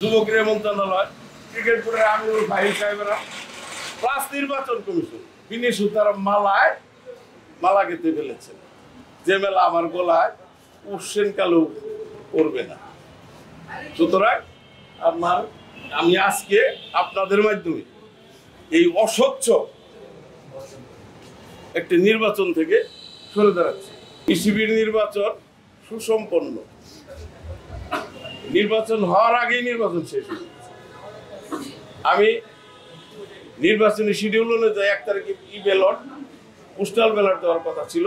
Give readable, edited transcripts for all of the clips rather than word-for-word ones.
যুব ক্রীড়া মন্ত্রণালয়, ক্রিকেট বোর্ডের আমিনুল ফাহিম সাহেবেরা প্লাস নির্বাচন কমিশন বিনি সুতার মালা গেঁথে ফেলেছেন, যে মেলা আমার গলায় উৎসেন কালো করবে না। সুতরাং আমি আজকে আপনাদের মাধ্যমে এই অস্বচ্ছ একটি নির্বাচন থেকে সরে দাঁড়াচ্ছি। পিসিবির নির্বাচন সুসম্পন্ন, নির্বাচন হওয়ার আগেই নির্বাচন শেষ হয়ে গেছে। আমি নির্বাচনী শিডিউল অনুযায়ী 1 তারিখে ব্যালট পোস্টাল ব্যালট দেওয়ার কথা ছিল।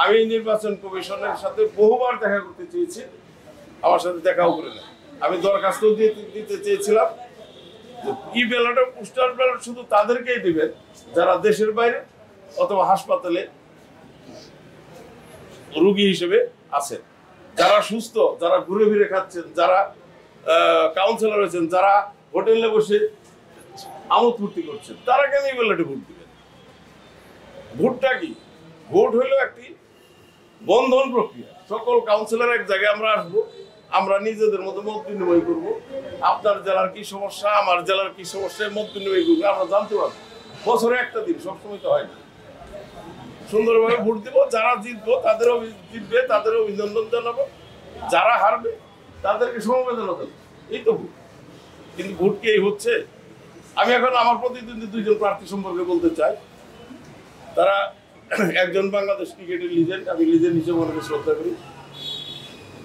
আমি নির্বাচন কমিশনের সাথে বহুবার দেখা করতে চেয়েছি, আমার সাথে দেখাও করে না। আমি দরখাস্ত দিতে চেয়েছিলাম যে ব্যালট পোস্টাল ব্যালট শুধু তাদেরকেই দিবেন যারা দেশের বাইরে অথবা হাসপাতালে রোগী হিসেবে আছেন, যারা সুস্থ, যারা ঘুরে ফিরে খাচ্ছেন, যারা কাউন্সিলর হয়েছেন, যারা হোটেলে বসে আমোদ ফুর্তি করছেন, তারা কেন এই ব্যালটে ভোট দিবেন? ভোটটা কি? ভোট হইলো একটি বন্ধন প্রক্রিয়া। সকল কাউন্সিলর এক জায়গায় আমরা আসবো, আমরা নিজেদের মধ্যে মত বিনিময় করবো। আপনার জেলার কি সমস্যা, আমার জেলার কি সমস্যা, মত বিনিময় করবো, আমরা জানতে পারবো। বছরে একটা দিন, সবসময় তো হয় না। সুন্দরভাবে ভোট দিব, যারা জিতবো তাদেরও জিতবে, তাদেরও অভিনন্দন জানাবো, যারা হারবে তাদেরকে সমবেদনা দেবো, এই তো ভোট। কিন্তু ভোট কি এই হচ্ছে? আমি এখন আমার প্রতিদ্বন্দ্বী 2 জন প্রার্থী সম্পর্কে বলতে চাই। তারা একজন বাংলাদেশ ক্রিকেটের লিজেন্ড, আমি লিজেন্ড হিসেবে ওনাকে শ্রদ্ধা করি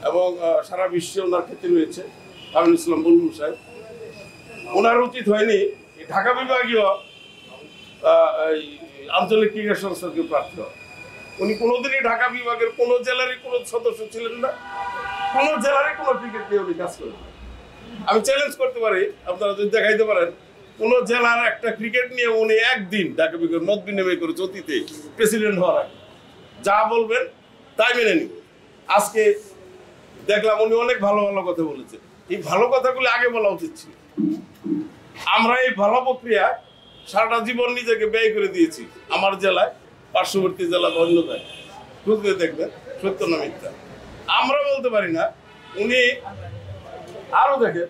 এবং সারা বিশ্বে ওনার খ্যাতি রয়েছে, আমিনুল ইসলাম বুলবুল সাহেব। ওনার উচিত হয়নি ঢাকা বিভাগীয় আঞ্চলিক ক্রিকেট সংস্থার কেউ প্রার্থী হন। উনি কোনোদিনই ঢাকা বিভাগের কোনো জেলারই কোনো সদস্য ছিলেন না, কোনো জেলারই কোনো ক্রিকেট নিয়ে উনি কাজ করেন। আমি চ্যালেঞ্জ করতে পারি, আপনারা যদি দেখাইতে পারেন কোন জেলার একটা ক্রিকেট নিয়ে উনি একদিন ঢাকা বিভাগের মত বিনিময় করেছে অতীতে প্রেসিডেন্ট হওয়ার আগে। যা বলবেন তাই মেনে নিব। আজকে দেখলাম উনি অনেক ভালো ভালো কথা বলেছেন, এই ভালো কথাগুলো আগে বলা উচিত ছিল। আমরা এই ভালো প্রক্রিয়া সারাটা জীবন নিজেকে ব্যয় করে দিয়েছি। আমার জেলায়, পার্শ্ববর্তী জেলা বা অন্য জায়গায় খুঁজলে দেখবেন সত্য না মিথ্যা আমরা বলতে পারি না। উনি আরো দেখেন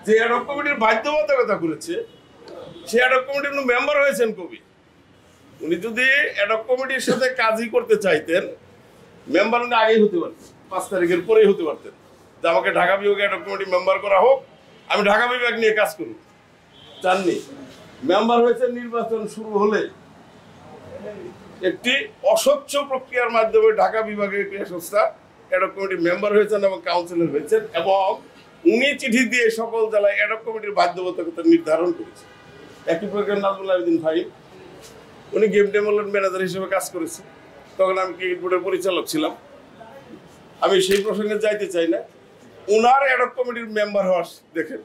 যে অ্যাডহক কমিটির বাধ্যবাধকতা করেছে, সে অ্যাডহক কমিটির মেম্বার হয়েছেন কবি। উনি যদি অ্যাডহক কমিটির সাথে কাজই করতে চাইতেন, মেম্বার উনি আগেই হতে পারতেন, 5 তারিখের পরেই হতে পারতেন যে আমাকে ঢাকা বিভাগে অ্যাডহক কমিটি মেম্বার করা হোক, আমি ঢাকা বিভাগ নিয়ে কাজ করব। চাননি, মেম্বার হয়েছে নির্বাচন শুরু হলে একটি অস্বচ্ছ প্রক্রিয়ার মাধ্যমে ঢাকা বিভাগের ক্রীড়া সংস্থা অ্যাডহক কমিটির মেম্বার হয়েছেন এবং কাউন্সিলর হয়েছেন, এবং উনি চিঠি দিয়ে সকল জেলায় অ্যাডহক কমিটির বাধ্যবাধকতা নির্ধারণ করেছেন। একই প্রকার নাজমুল আবেদিন ফাহিম, উনি গেম ডেভেলপমেন্ট ম্যানেজার হিসেবে কাজ করেছেন, তখন আমি ক্রিকেট বোর্ডের পরিচালক ছিলাম। আমি সেই প্রসঙ্গে যাইতে চাই না। ওনার অ্যাডহক কমিটির মেম্বার হওয়ার দেখেন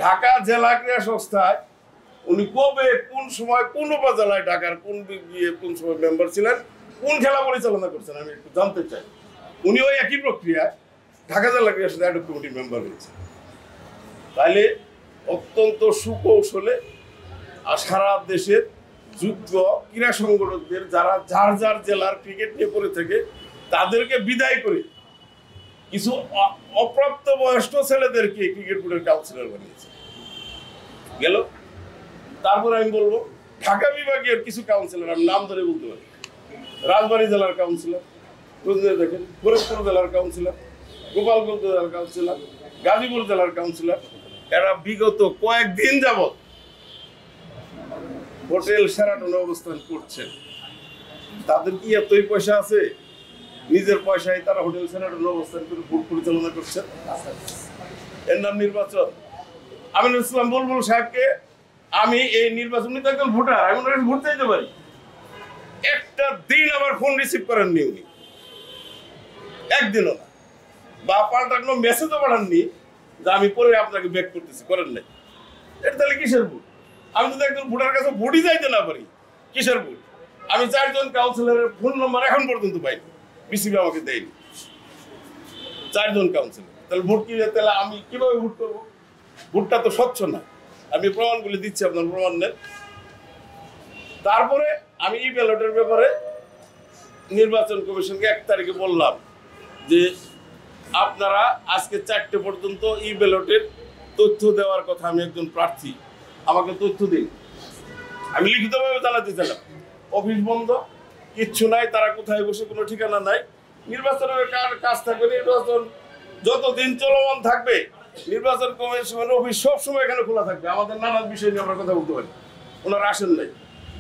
ঢাকা জেলা ক্রীড়া সংস্থায় উনি কবে, কোন সময়, কোন উপজেলায়, ঢাকার কোন গিয়ে কোন সময় মেম্বার ছিলেন, কোন খেলা পরিচালনা করছেন, আমি একটু জানতে চাই। উনি ওই একই প্রক্রিয়ায় ঢাকা জেলা ক্রীড়া সংস্থা অ্যাডহক কমিটির মেম্বার হয়েছে। তাইলে অত্যন্ত সুকৌশলে আর সারা দেশের যোগ্য ক্রীড়া সংগঠকদের, যারা যার যার জেলার ক্রিকেট নিয়ে পড়ে থাকে, তাদেরকে বিদায় করে কিছু অপ্রাপ্ত বয়স্ক ছেলেদেরকে ক্রিকেট বোর্ডের কাউন্সিলর বানিয়েছে গেল। তারপরে আমি বলবো ঢাকা বিভাগের কিছু কাউন্সিলর, আমি নাম ধরে বলতে পারি, রাজবাড়ী জেলার কাউন্সিলর, দেখেন ফরিদপুর জেলার কাউন্সিলর, গোপালগঞ্জ জেলার কাউন্সিলর, গাজীপুর জেলার কাউন্সিলর, এরা বিগত কয়েকদিন যাবৎ হোটেল শেরাটনে অবস্থান করছেন। তাদের কি এতই পয়সা আছে? নিজের পয়সায় তারা হোটেল শেরাটনে অবস্থান করে ভোট পরিচালনা করছেন। এর নাম নির্বাচন। আমিনুল ইসলাম বুলবুল সাহেবকে আমি এই নির্বাচন নিতে একজন ভোটার, আমি ওনার ভোট চাইতে পারি, একটা দিন আবার ফোন রিসিভ করেননি উনি, একদিনও না, বা পাল্টা কোনো মেসেজও পাঠাননি যে আমি পরে আপনাকে ব্যাক করতেছি, করেন নাই। এটা তাহলে কিসের ভোট? আমি যদি একজন ভোটার কাছে ভোটই চাইতে না পারি, কিসের ভোট? আমি 4 জন কাউন্সিলরের ফোন নম্বর এখন পর্যন্ত পাইনি, বিসিবি আমাকে দেয়নি। 4 জন কাউন্সিলর, তাহলে ভোট কি? তাহলে আমি কিভাবে ভোট করবো? ভোটটা তো স্বচ্ছ না। আমি প্রমাণগুলি দিচ্ছি, আপনার প্রমাণ নেন। তারপরে আমি এই ব্যালটের ব্যাপারে নির্বাচন কমিশনকে 1 তারিখে বললাম যে আপনারা আজকে 4টে পর্যন্ত ই ব্যালটের তথ্য দেওয়ার কথা। আমি একজন প্রার্থী, আমাকে তথ্য দিন। আমি লিখিতভাবে জানাতে চাইলাম অফিস বন্ধ, কিচ্ছু নাই, তারা কোথায় বসে কোনো ঠিকানা নাই। নির্বাচনের কাজ থাকবে, নির্বাচন যতদিন চলমান থাকবে নির্বাচন কমিশনের অফিস সবসময় এখানে খোলা থাকবে। আমাদের নানান বিষয় নিয়ে আমরা কথা বলতে পারি। ওনারা আসেন নাই,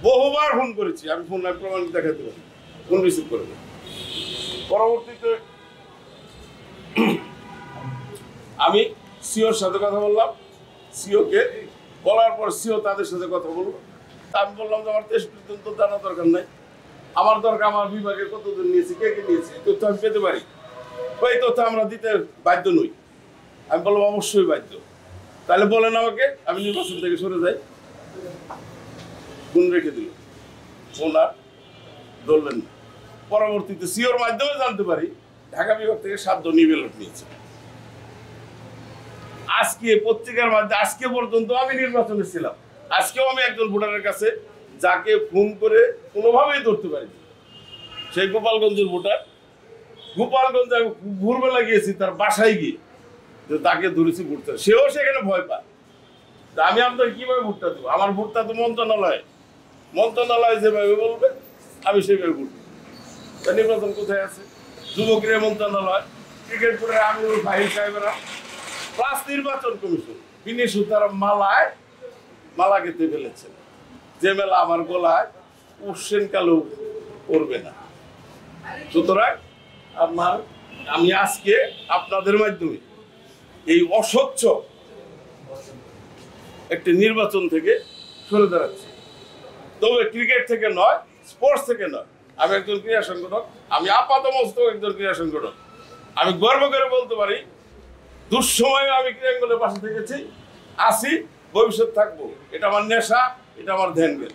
বহুবার ফোন করেছি আমি, ফোন প্রমাণ দেখাতে পারি, ফোন রিসিভ করে না। পরবর্তীতে আমি সিওর সাথে কথা বললাম, সিওকে বলার পর সিও তাদের সাথে কথা বলবো। তা আমি বললাম যে আমার টেস্ট পর্যন্ত জানা দরকার নাই, আমার দরকার আমার বিভাগে কতজন নিয়েছি, কে কে নিয়েছি, এই তথ্য আমি পেতে পারি। ওই তথ্য আমরা দিতে বাধ্য নই। আমি বললাম অবশ্যই বাধ্য, তাহলে বলেন আমাকে, আমি নির্বাচন থেকে সরে যাই। ফোন রেখে দিল, ফোন আর ধরলেন না। পরবর্তীতে সিওর মাধ্যমে জানতে পারি ঢাকা বিভাগ থেকে 7 জন ব্যালট নিয়েছে। আজকে পত্রিকার মাধ্যমে আজকে পর্যন্ত আমি নির্বাচনে ছিলাম, আজকেও আমি একজন ভোটারের কাছে যাকে ফোন করে কোনোভাবেই ধরতে পারি, সেই গোপালগঞ্জের ভোটার। গোপালগঞ্জে আমি ভোরবেলা গিয়েছি তার বাসায় গিয়ে, যে তাকে ধরেছি ভোটটা, সেও সেখানে ভয় পায়। আমি আপনাকে কিভাবে ভোটটা দেবো? আমার ভোটটা তো মন্ত্রণালয় যেভাবে বলবে আমি সেভাবে ভোট দেবো। তা নির্বাচন কোথায় আছে? যুবক্রীড়া মন্ত্রণালয়, ক্রিকেট করে আমি বাহির সাহেবেরা, প্লাস নির্বাচন কমিশন বিনি সুতার মালা গেঁথে ফেলেছেন, যে মেলা আমার গলায় উৎসেন কালেও করবে না। সুতরাং আমি আজকে আপনাদের মাধ্যমে এই অস্বচ্ছ একটি নির্বাচন থেকে সরে দাঁড়াচ্ছি। তবে ক্রিকেট থেকে নয়, স্পোর্টস থেকে নয়, আমি একজন ক্রীড়া সংগঠক, আমি আপাতমস্তক একজন ক্রীড়া সংগঠক। আমি গর্ব করে বলতে পারি দুঃসময়ে আমি ক্রীড়াঙ্গনের পাশে থেকেছি, আসি, ভবিষ্যৎ থাকবো। এটা আমার নেশা, এটা আমার ধ্যান জ্ঞান।